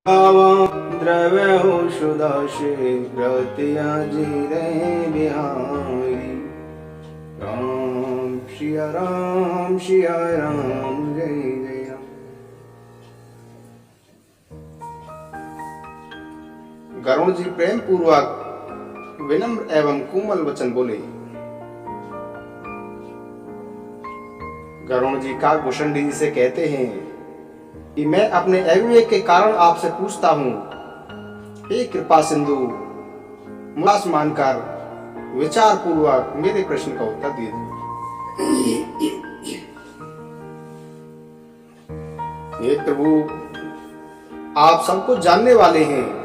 द्रव्य हो शुदा शीघ्रतिया जीरे बिहारी। राम सिया राम जय जय राम। गरुण जी प्रेम पूर्वक विनम्र एवं कोमल वचन बोले। गरुण जी काकभूषण जी से कहते हैं कि मैं अपने अविवेक के कारण आपसे पूछता हूं, हे कृपा सिंधु, मुलास मानकर विचार पूर्वक मेरे प्रश्न का उत्तर दीजिए। हे प्रभु, आप सब कुछ जानने वाले हैं,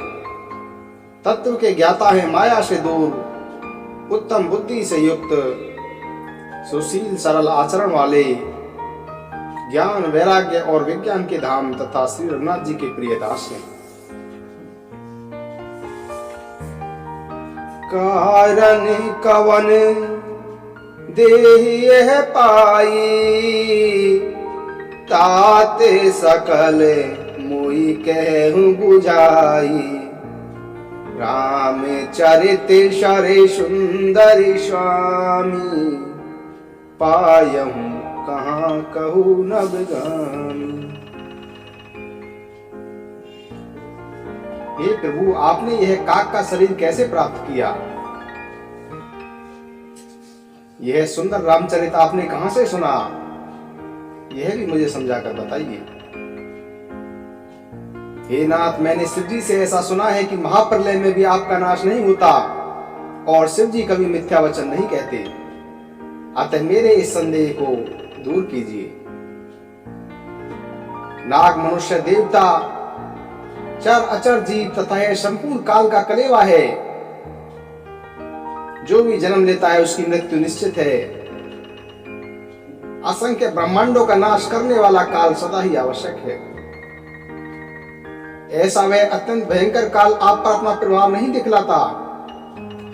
तत्व के ज्ञाता हैं, माया से दूर, उत्तम बुद्धि से युक्त, सुशील सरल आचरण वाले, ज्ञान वैराग्य और विज्ञान के धाम तथा श्री रघुनाथ जी के प्रिय दास हैं। कारण कवन देहि यह पाई, ताते सकल मोहि कहूं बुझाई। राम चरित शरे सुंदर स्वामी, पायहूं कहाँ कहूँ नब गामी। हे प्रभु, आपने यह काक का शरीर कैसे प्राप्त किया? यह सुंदर रामचरित आपने कहां से सुना? यह भी मुझे समझाकर बताइए। हे नाथ, मैंने शिव जी से ऐसा सुना है कि महाप्रलय में भी आपका नाश नहीं होता और शिव जी कभी मिथ्या वचन नहीं कहते। अतः मेरे इस संदेह को दूर कीजिए। नाग, मनुष्य, देवता, चर अचर जीव तथा यह संपूर्ण काल का कलेवा है। जो भी जन्म लेता है उसकी मृत्यु निश्चित है। असंख्य ब्रह्मांडों का नाश करने वाला काल सदा ही आवश्यक है। ऐसा वह अत्यंत भयंकर काल आप पर अपना प्रभाव नहीं दिखलाता।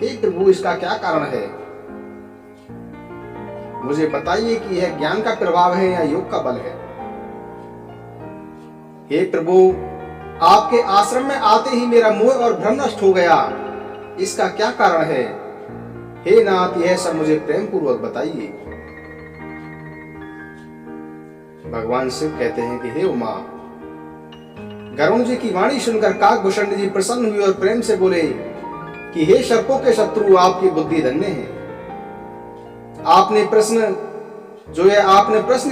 हे प्रभु, इसका क्या कारण है? मुझे बताइए कि यह ज्ञान का प्रभाव है या योग का बल है। हे प्रभु, आपके आश्रम में आते ही मेरा मोह और भ्रम नष्ट हो गया। इसका क्या कारण है? हे नाथ, यह सब मुझे प्रेम पूर्वक बताइए। भगवान शिव कहते हैं कि हे उमा, गरुण जी की वाणी सुनकर काकभूषण जी प्रसन्न हुए और प्रेम से बोले कि हे सर्पों के शत्रु, आपकी बुद्धि धन्य है। आपने प्रश्न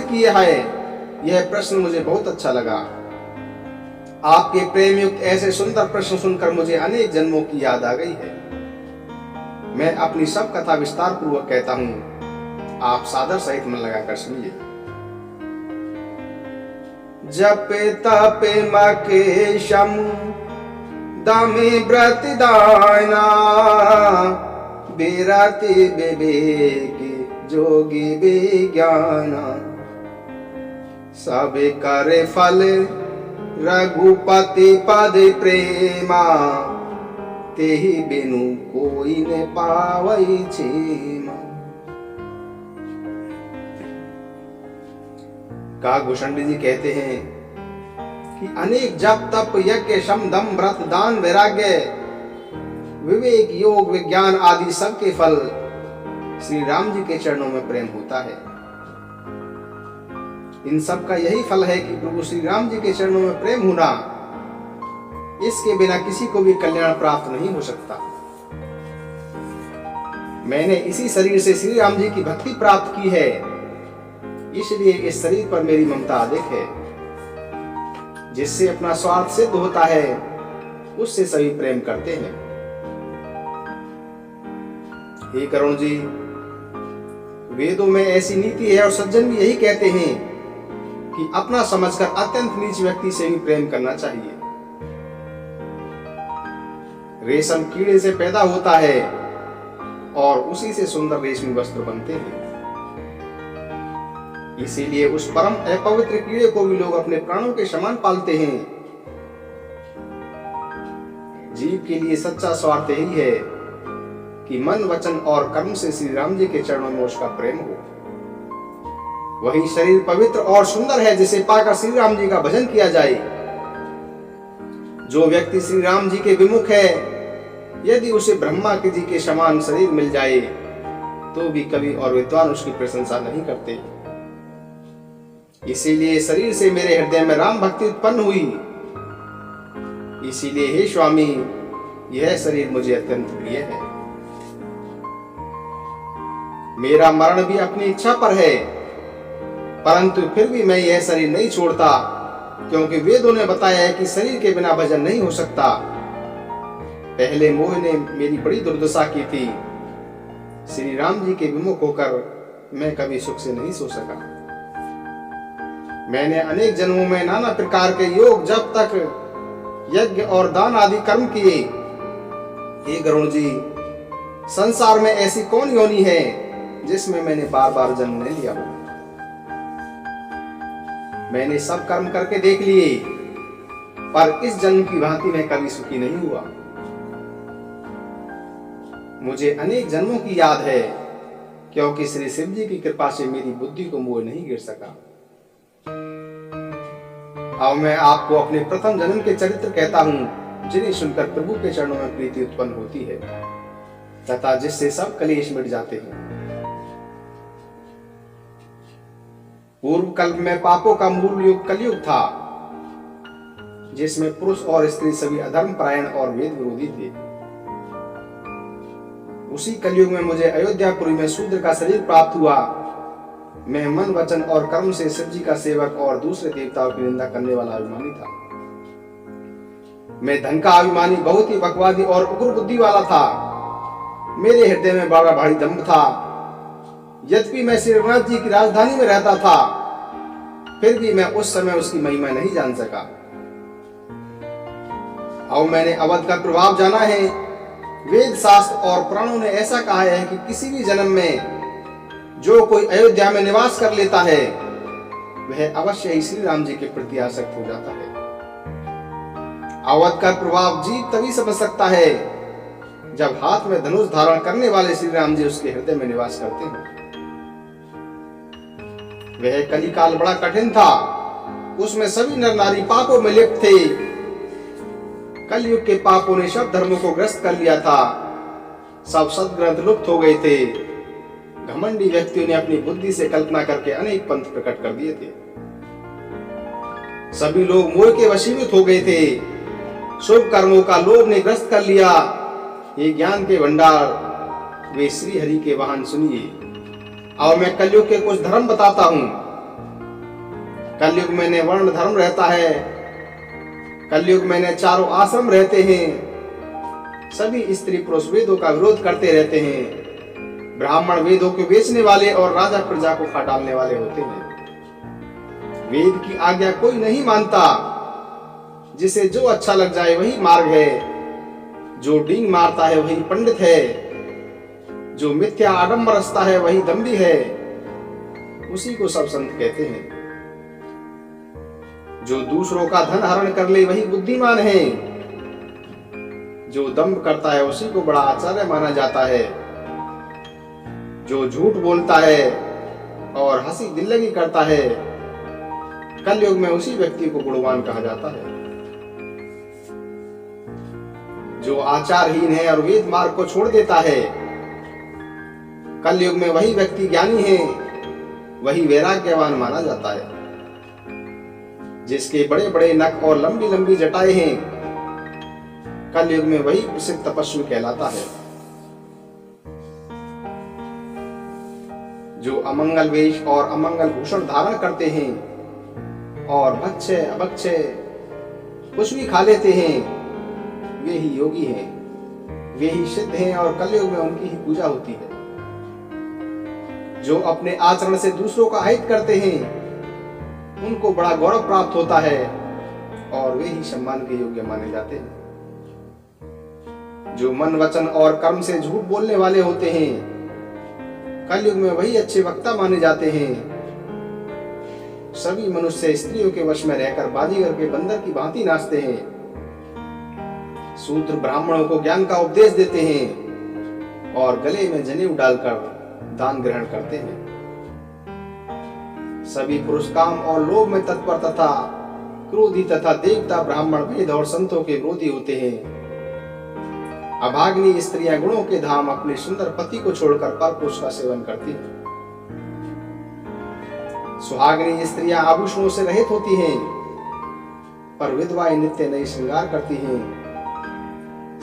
किए है, यह प्रश्न मुझे बहुत अच्छा लगा। आपके प्रेम युक्त ऐसे सुंदर प्रश्न सुनकर मुझे अनेक जन्मों की याद आ गई है। मैं अपनी सब कथा विस्तार पूर्वक कहता हूं, आप सादर सहित मन लगाकर सुनिए। जप तप मकेशम दमे व्रत दाना, बिरति विवेक जोगी विज्ञाना। सब कर फल रघुपति पद प्रेमा, तेहि बिनु कोई न पावई क्षेमा। काकभूषण जी कहते हैं कि अनेक जप तप यज्ञ शम दम व्रत दान वैराग्य विवेक योग विज्ञान आदि सबके फल श्री राम जी के चरणों में प्रेम होता है। इन सब का यही फल है कि प्रभु श्री राम जी के चरणों में प्रेम होना, इसके बिना किसी को भी कल्याण प्राप्त नहीं हो सकता। मैंने इसी शरीर से श्री राम जी की भक्ति प्राप्त की है, इसलिए इस शरीर पर मेरी ममता अधिक है। जिससे अपना स्वार्थ सिद्ध होता है, उससे सभी प्रेम करते हैं। हे गरुण जी, वेदों में ऐसी नीति है और सज्जन भी यही कहते हैं कि अपना समझकर अत्यंत नीच व्यक्ति से भी प्रेम करना चाहिए। रेशम कीड़े से पैदा होता है और उसी से सुंदर रेशमी वस्त्र बनते हैं। इसीलिए उस परम अपवित्र कीड़े को भी लोग अपने प्राणों के समान पालते हैं। जीव के लिए सच्चा स्वार्थ यही है कि मन वचन और कर्म से श्री राम जी के चरणों में उसका प्रेम हो। वही शरीर पवित्र और सुंदर है जिसे पाकर श्री राम जी का भजन किया जाए। जो व्यक्ति श्री राम जी के विमुख है, यदि उसे ब्रह्मा जी के समान शरीर मिल जाए तो भी कवि और विद्वान उसकी प्रशंसा नहीं करते। इसीलिए शरीर से मेरे हृदय में राम भक्ति उत्पन्न हुई। इसीलिए हे स्वामी, यह शरीर मुझे अत्यंत प्रिय है। मेरा मरण भी अपनी इच्छा पर है, परंतु फिर भी मैं यह शरीर नहीं छोड़ता, क्योंकि वेदों ने बताया है कि शरीर के बिना भजन नहीं हो सकता। पहले मोह ने मेरी बड़ी दुर्दशा की थी। श्री राम जी के विमुख होकर मैं कभी सुख से नहीं सो सका। मैंने अनेक जन्मों में नाना प्रकार के योग, जब तक यज्ञ और दान आदि कर्म किए। हे गरुण जी, संसार में ऐसी कौन योनि है जिसमें मैंने बार बार जन्म नहीं लिया हो। मैंने सब कर्म करके देख लिए, पर इस जन्म की भांति मैं कभी सुखी नहीं हुआ। मुझे अनेक जन्मों की याद है, क्योंकि श्री शिव जी की कृपा से मेरी बुद्धि को मोह नहीं गिर सका। अब मैं आपको अपने प्रथम जन्म के चरित्र कहता हूं, जिन्हें सुनकर प्रभु के चरणों में प्रीति उत्पन्न होती है तथा जिससे सब कलेश मिट जाते हैं। पूर्व कल्प में पापों का मूल युग कलयुग था, जिसमें पुरुष और स्त्री सभी अधर्म परायण और वेद विरोधी थे। उसी कलयुग में मुझे अयोध्यापुरी में शूद्र का शरीर प्राप्त हुआ। मैं मन, वचन और कर्म से शिव जी का सेवक और दूसरे देवताओं की निंदा करने वाला अभिमानी था। मैं धन का अभिमानी, बहुत ही बकवादी और उग्र बुद्धि वाला था। मेरे हृदय में बड़ा भारी दंभ था। यद्यपि मैं श्री रघुनाथ जी की राजधानी में रहता था, फिर भी मैं उस समय उसकी महिमा नहीं जान सका। अब मैंने अवध का प्रभाव जाना है। वेद, शास्त्र और पुराणों ने ऐसा कहा है कि किसी भी जन्म में जो कोई अयोध्या में निवास कर लेता है, वह अवश्य ही श्री राम जी के प्रति आसक्त हो जाता है। अवध का प्रभाव जीव तभी समझ सकता है जब हाथ में धनुष धारण करने वाले श्री राम जी उसके हृदय में निवास करते हैं। वह कलिकाल बड़ा कठिन था। उसमें सभी नर नारी पापों में लिप्त थे। कलयुग के पापों ने सब धर्मों को ग्रस्त कर लिया था। सब सद्ग्रंथ लुप्त हो गए थे। घमंडी व्यक्तियों ने अपनी बुद्धि से कल्पना करके अनेक पंथ प्रकट कर दिए थे। सभी लोग मोह के वशीभूत हो गए थे। शुभ कर्मों का लोभ ने ग्रस्त कर लिया। ये ज्ञान के भंडार, वे श्री हरि के वाहन सुनिए। अब मैं कलयुग के कुछ धर्म बताता हूं। कलयुग में वर्ण धर्म रहता है। कलयुग में चारों आश्रम रहते हैं। सभी स्त्री पुरुष वेदों का विरोध करते रहते हैं। ब्राह्मण वेदों को बेचने वाले और राजा प्रजा को खा डालने वाले होते हैं। वेद की आज्ञा कोई नहीं मानता। जिसे जो अच्छा लग जाए वही मार्ग है। जो डींग मारता है वही पंडित है। जो मिथ्या आडंबर रचता है वही दंभी है। उसी को सब संत कहते हैं। जो दूसरों का धन हरण कर ले वही बुद्धिमान है। जो दंभ करता है उसी को बड़ा आचार्य माना जाता है। जो झूठ बोलता है और हंसी दिल्लगी करता है, कलयुग में उसी व्यक्ति को गुणवान कहा जाता है। जो आचारहीन है और वेद मार्ग को छोड़ देता है, कलयुग में वही व्यक्ति ज्ञानी है। वही वैराग्यवान माना जाता है। जिसके बड़े बड़े नख और लंबी लंबी जटाएं हैं, कलयुग में वही प्रसिद्ध तपस्वी कहलाता है। जो अमंगल वेश और अमंगल भूषण धारण करते हैं और भक्षय अभक्षय कुछ भी खा लेते हैं, वे ही योगी हैं। वे ही सिद्ध हैं और कलयुग में उनकी ही पूजा होती है। जो अपने आचरण से दूसरों का हित करते हैं, उनको बड़ा गौरव प्राप्त होता है और वे ही सम्मान के योग्य माने जाते हैं। जो मन, वचन और कर्म से झूठ बोलने वाले होते हैं, कलयुग में वही अच्छे वक्ता माने जाते हैं। सभी मनुष्य स्त्रियों के वश में रहकर बाजीगर के बंदर की भांति नाचते हैं। शूद्र ब्राह्मणों को ज्ञान का उपदेश देते हैं और गले में जनेऊ डालकर दान ग्रहण करते हैं। सभी पुरुष काम और लोभ में तत्पर तथा क्रोधी तथा देवता ब्राह्मण वेद और संतों के विरोधी होते हैं। अभाग्नि स्त्रियां गुणों के धाम अपने सुंदर पति को छोड़कर परपुरुष का सेवन करती हैं। सुहागिनी स्त्रियां आभूषणों से रहित होती हैं, पर विधवाएं नित्य नई श्रृंगार करती हैं।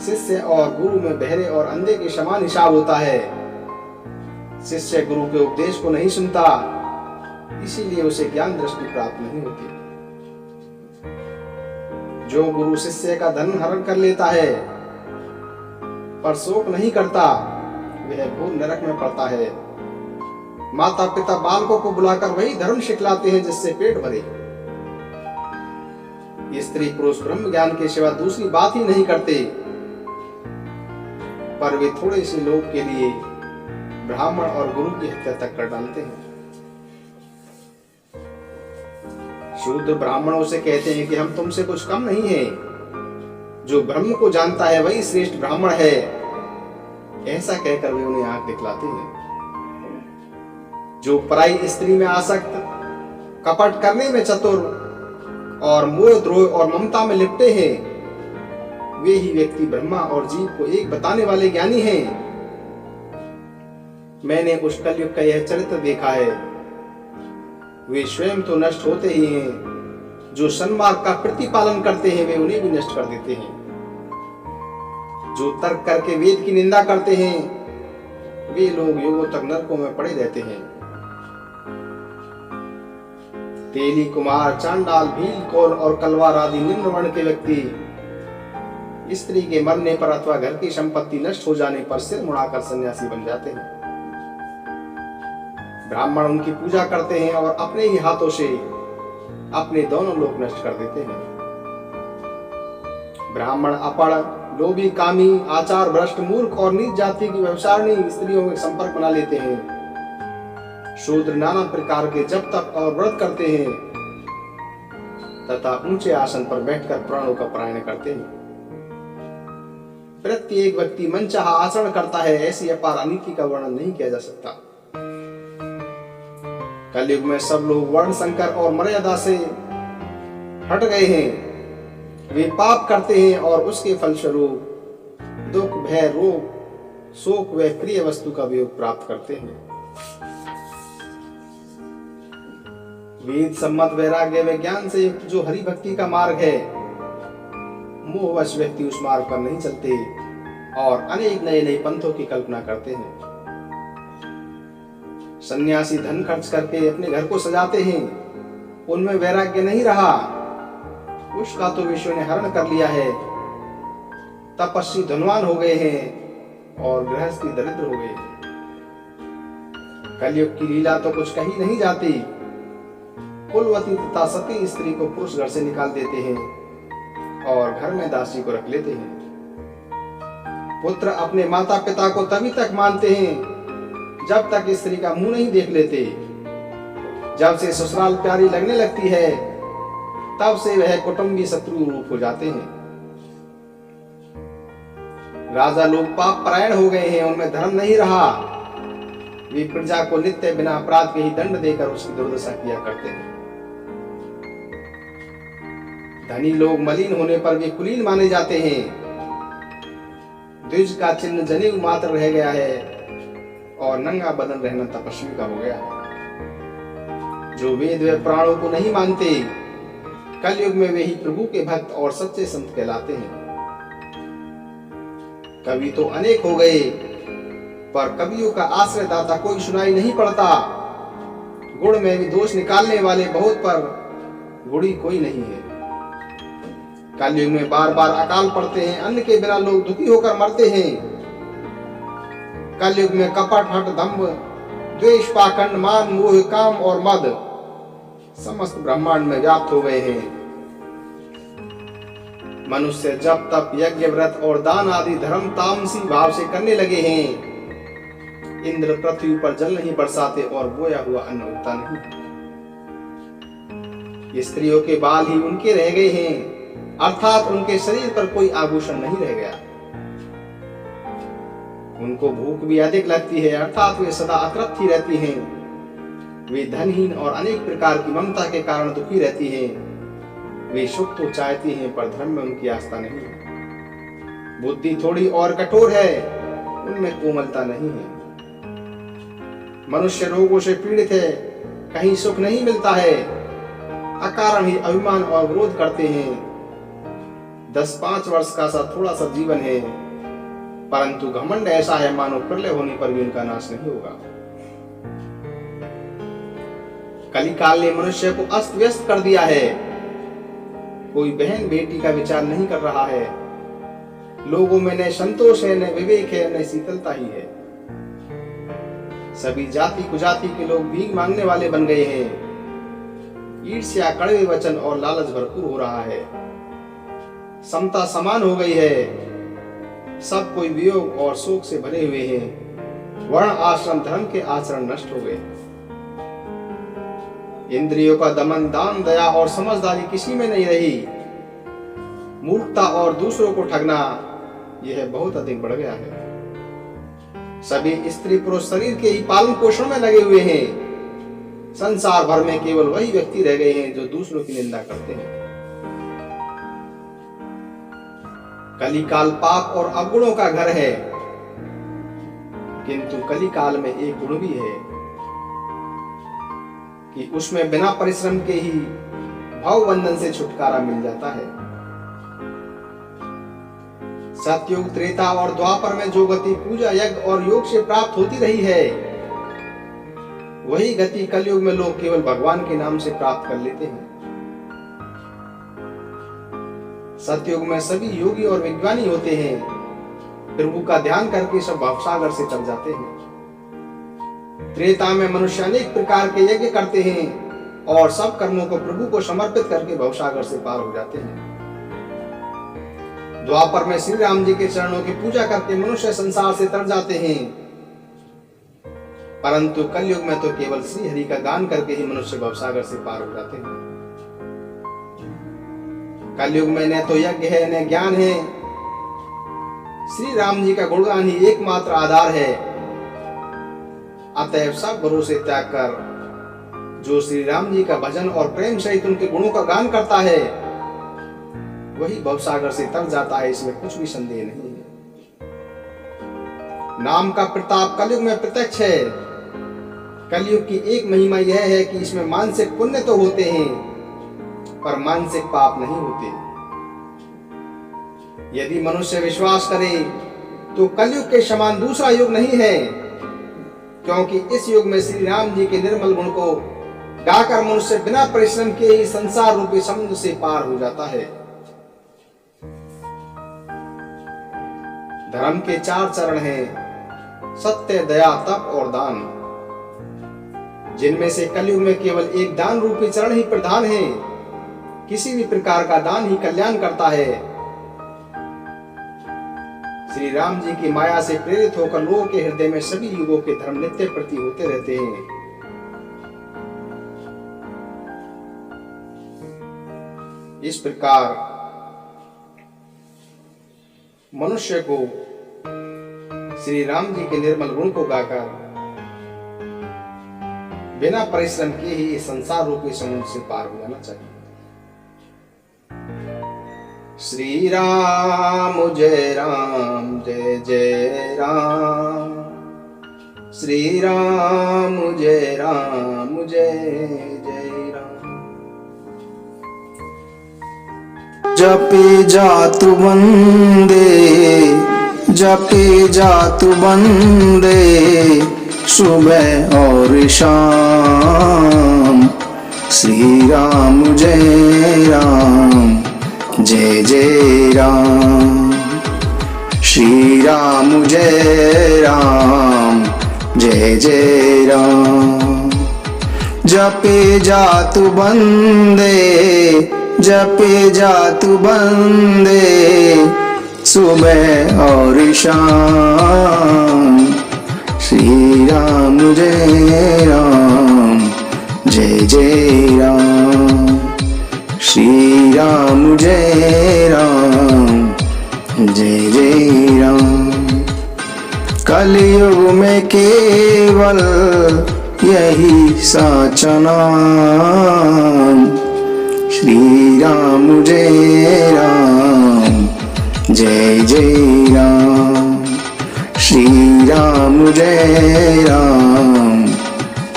शिष्य और गुरु में बहरे और अंधे के समान हिसाब होता है। शिष्य गुरु के उपदेश को नहीं सुनता, इसीलिए उसे ज्ञान दृष्टि प्राप्त नहीं होती। जो गुरु शिष्य का धन हरण कर लेता है पर शोक नहीं करता, वह घोर नरक में पड़ता है। माता पिता बालकों को बुलाकर वही धर्म सिखलाते हैं जिससे पेट भरे। ये स्त्री पुरुष ब्रह्म ज्ञान के सिवा दूसरी बात ही नहीं करते, पर वे थोड़े से लोभ के लिए ब्राह्मण और गुरु की हत्या तक कर डालते हैं। शूद्र ब्राह्मणों से कहते हैं कि हम तुमसे कुछ कम नहीं हैं। जो ब्रह्म को जानता है वही श्रेष्ठ ब्राह्मण है। ऐसा कहकर वे उन्हें आंख दिखलाते हैं। जो पराई स्त्री में आसक्त, कपट करने में चतुर और मोह द्रोह और ममता में लिपटे हैं, वे ही व्यक्ति ब्रह्मा और जीव को एक बताने वाले ज्ञानी हैं। मैंने उस कलयुग का यह चरित्र देखा है। वे स्वयं तो नष्ट होते ही हैं, जो सन्मार्ग का प्रतिपालन करते हैं वे उन्हें भी नष्ट कर देते हैं। जो तर्क करके वेद की निंदा करते हैं, वे लोग युगों तक नरकों में पड़े रहते हैं। तेली, कुमार, चांडाल, भील, कौल और कलवार आदि निम्न वर्ण के व्यक्ति स्त्री के मरने पर अथवा घर की संपत्ति नष्ट हो जाने पर सिर मुड़ाकर सन्यासी बन जाते हैं। ब्राह्मण उनकी पूजा करते हैं और अपने ही हाथों से अपने दोनों लोक नष्ट कर देते हैं। ब्राह्मण अपड़, लोभी, कामी, आचार भ्रष्ट, मूर्ख और नीच जाति की व्यभिचारिणी स्त्रियों में संपर्क बना लेते हैं। शूद्र नाना प्रकार के जप तप और व्रत करते हैं तथा ऊंचे आसन पर बैठकर प्राणों का परायण करते हैं। प्रत्येक व्यक्ति मनचाहा आचरण करता है, ऐसी अपार अनीति का वर्णन नहीं किया जा सकता। कलयुग में सब लोग वर्ण संकर और मर्यादा से हट गए हैं। वे पाप करते हैं और उसके फलस्वरूप दुख, भय, रोग, शोक व प्रिय वस्तु का वियोग प्राप्त करते हैं। वेद सम्मत वैराग्य व ज्ञान से युक्त जो हरि भक्ति का मार्ग है, मोहवश व्यक्ति उस मार्ग पर नहीं चलते और अनेक नए नए पंथों की कल्पना करते हैं। सन्यासी धन खर्च करके अपने घर को सजाते हैं, उनमें वैराग्य नहीं रहा, उसका तो विश्व ने हरण कर लिया है। तपस्वी धनवान हो गए हैं और गृहस्थी दरिद्र हो गए। कलयुग की लीला तो कुछ कही नहीं जाती। कुलवती तथा सती स्त्री को पुरुष घर से निकाल देते हैं और घर में दासी को रख लेते हैं। पुत्र अपने माता पिता को तभी तक मानते हैं जब तक स्त्री का मुंह नहीं देख लेते। जब से ससुराल प्यारी लगने लगती है, तब से वह कुटुंबी शत्रु रूप हो जाते हैं। राजा लोग पाप परायण हो गए हैं, उनमें धर्म नहीं रहा। वे प्रजा को नित्य बिना अपराध के ही दंड देकर उसकी दुर्दशा किया करते हैं। धनी लोग मलिन होने पर वे कुलीन माने जाते हैं। द्विज का चिन्ह जनेऊ मात्र रह गया है और नंगा बदन रहना तपस्वी का हो गया है। जो वेद व प्राणों को नहीं मानते, कलयुग में वे ही प्रभु के भक्त और सच्चे संत कहलाते हैं। कवि तो अनेक हो गए, पर कवियों का आश्रयदाता कोई सुनाई नहीं पड़ता। गुण में भी दोष निकालने वाले बहुत, पर गुणी कोई नहीं है। कलयुग में बार बार अकाल पड़ते हैं, अन्न के बिना लोग दुखी होकर मरते हैं। कलयुग में कपट, हठ, दंभ, द्वेष, पाखंड, मान, मोह, काम और मद समस्त ब्रह्मांड में व्याप्त हो गए हैं। मनुष्य जब तप, यज्ञ, व्रत और दान आदि धर्म तामसी भाव से करने लगे हैं। इंद्र पृथ्वी पर जल नहीं बरसाते और बोया हुआ अन्न उगता नहीं। स्त्रियों के बाल ही उनके रह गए हैं, अर्थात उनके शरीर पर कोई आभूषण नहीं रह गया। उनको भूख भी अधिक लगती है, अर्थात वे सदा अतृप्त ही रहती हैं। वे धनहीन और अनेक प्रकार की ममता के कारण दुखी रहती हैं। वे सुख तो चाहती हैं पर धर्म में उनकी आस्था नहीं है। बुद्धि थोड़ी और कठोर है, उनमें कोमलता नहीं है। मनुष्य रोगों से पीड़ित है, कहीं सुख नहीं मिलता है। अकारण ही अभिमान और विरोध करते हैं। 10-5 वर्ष का सा थोड़ा सा जीवन है, परंतु घमंड ऐसा है मानो प्रलय होने पर भी उनका नाश नहीं होगा। कलिकाल ने मनुष्य को अस्त व्यस्त कर दिया है। कोई बहन बेटी का विचार नहीं कर रहा है। लोगों में न संतोष है, न विवेक है, न शीतलता ही है। सभी जाति कुजाति के लोग भीख मांगने वाले बन गए हैं। ईर्ष्या, कड़वे वचन और लालच भरपूर हो रहा है। समता समान हो गई है। सब कोई वियोग और शोक से भरे हुए हैं। वर्ण आश्रम धर्म के आचरण नष्ट हो गए। इंद्रियों का दमन, दान, दया और समझदारी किसी में नहीं रही। मूर्खता और दूसरों को ठगना यह बहुत अधिक बढ़ गया है। सभी स्त्री पुरुष शरीर के ही पालन पोषण में लगे हुए हैं। संसार भर में केवल वही व्यक्ति रह गए हैं जो दूसरों की निंदा करते हैं। कलिकाल पाप और अवगुणों का घर है, किंतु कलिकाल में एक गुण भी है कि उसमें बिना परिश्रम के ही भाव बंधन से छुटकारा मिल जाता है। सतयुग, त्रेता और द्वापर में जो गति पूजा, यज्ञ और योग से प्राप्त होती रही है, वही गति कलयुग में लोग केवल भगवान के नाम से प्राप्त कर लेते हैं। सतयुग में सभी योगी और विज्ञानी होते हैं। प्रभु का ध्यान करके सब भवसागर से तर जाते हैं। त्रेता में मनुष्य अनेक प्रकार के यज्ञ करते हैं और सब कर्मों को प्रभु को समर्पित करके भवसागर से पार हो जाते हैं। द्वापर में श्री राम जी के चरणों की पूजा करके मनुष्य संसार से तर जाते हैं, परंतु कलयुग में तो केवल श्री हरि का गान करके ही मनुष्य भवसागर से पार हो जाते हैं। कलयुग में न तो यज्ञ है न ज्ञान है। श्री राम जी का गुणगान ही एकमात्र आधार है। अतएव सब भरोसे त्याग कर जो श्री राम जी का भजन और प्रेम सहित उनके गुणों का गान करता है, वही भवसागर से तर जाता है। इसमें कुछ भी संदेह नहीं है। नाम का प्रताप कलयुग में प्रत्यक्ष है। कलयुग की एक महिमा यह है कि इसमें मानसिक पुण्य तो होते हैं, पर मानसिक पाप नहीं होते। यदि मनुष्य विश्वास करे तो कलयुग के समान दूसरा युग नहीं है, क्योंकि इस युग में श्री राम जी के निर्मल गुण को गाकर मनुष्य बिना परिश्रम के ही संसार रूपी समुद्र से पार हो जाता है। धर्म के 4 चरण हैं, सत्य, दया, तप और दान, जिनमें से कलयुग में केवल एक दान रूपी चरण ही प्रधान है। किसी भी प्रकार का दान ही कल्याण करता है। श्री राम जी की माया से प्रेरित होकर लोगों के हृदय में सभी युगों के धर्म नित्य प्रति होते रहते हैं। इस प्रकार मनुष्य को श्री राम जी के निर्मल गुण को गाकर बिना परिश्रम के ही संसार रूपी समुद्र से पार हो जाना चाहिए। श्री राम जय जय राम, श्री राम जय जय राम। जपे जातु बंदे, जपे जातु बंदे, सुबह और शाम। श्री राम जय राम, जय जय राम। श्री राम जय राम, जय जय राम। जपे जातु बंदे, जपे जातु बंदे, सुबह और शाम। श्री राम जय राम, जय जय राम। श्री राम जय राम, जय जय राम। कलयुग में केवल यही साचा नाम, श्री राम जय राम जय जय राम। श्री राम जय राम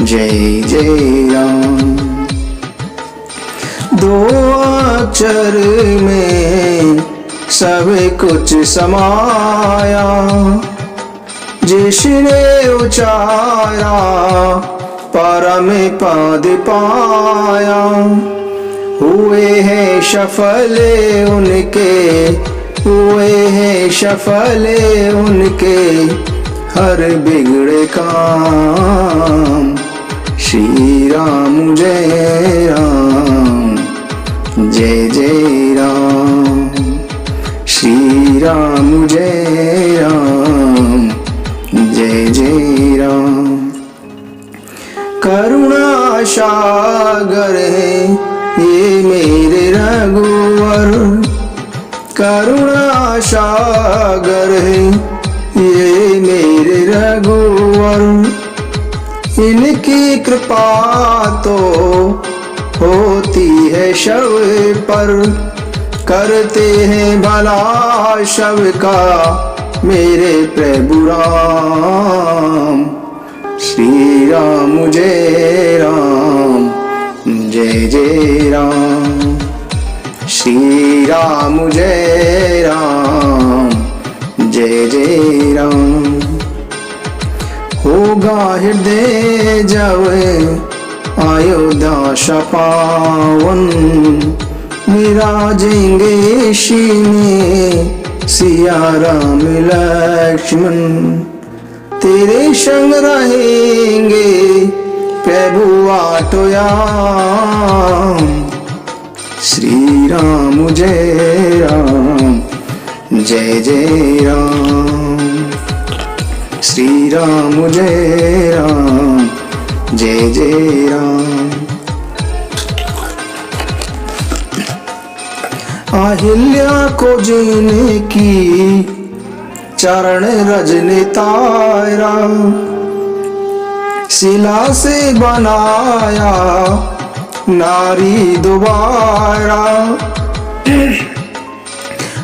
जय जय राम। दो अक्षर में सब कुछ समाया, जिसने उचारा परम पद पाया। हुए हैं सफल उनके, हुए हैं सफल उनके हर बिगड़े काम। श्री राम जय राम जय जय राम। श्री राम जय राम जय जय राम। करुणा सागर है ये मेरे रघुवर, करुणा सागर है ये मेरे रघुवर। इनकी कृपा तो होती है शव पर, करते हैं भला शव का मेरे प्रभु राम। श्री राम जय राम जय जय राम। श्री राम जय राम जय जय राम। होगा हृदय जब अयोध्या पावन, विराजेंगे श्री में सिया राम लक्ष्मण। तेरे संग रहेंगे प्रभु आटोयाम। श्री राम जय राम जय जय राम। श्री राम जय राम जय जय राम। अहिल्या को जीने की चरण रजने तारा, शिला से बनाया नारी दोबारा।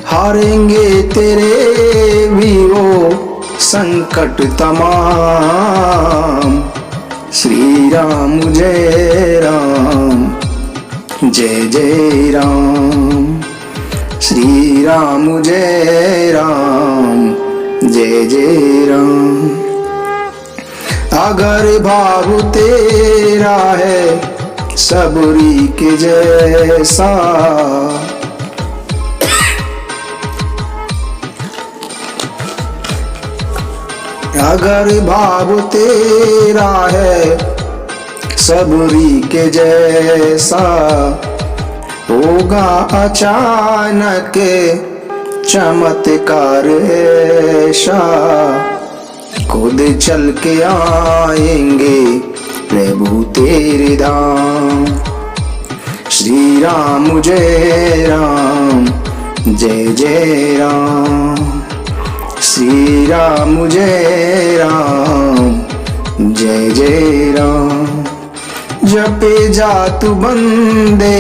हारेंगे तेरे भी वो संकट तमाम। श्री राम जय राम जय जय राम। श्री राम जय राम जय जय राम। अगर भाव तेरा है सबरी के जैसा, अगर भाव तेरा है सबरी के जैसा, होगा अचानक चमत्कार ऐसा। खुद चल के आएंगे प्रभु तेरे धाम। श्री राम जय राम जय जय राम। श्री राम जय राम जय जय राम। जपे जातु बंदे,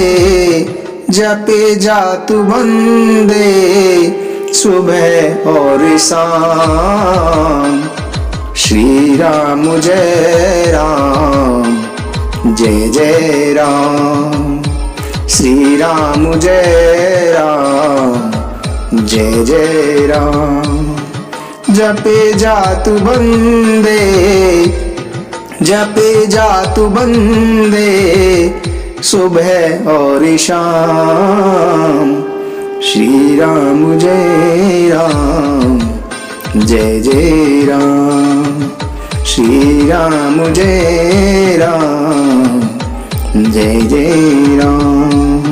जपे जातु बंदे सुबह और शाम। श्री राम जय राम जय जय राम। श्री राम जय राम जय जय राम। जपे जातु बंदे, जपे जातु बंदे सुबह और शाम। श्री राम जय राम जय जय राम। श्री राम जय राम जय जय राम।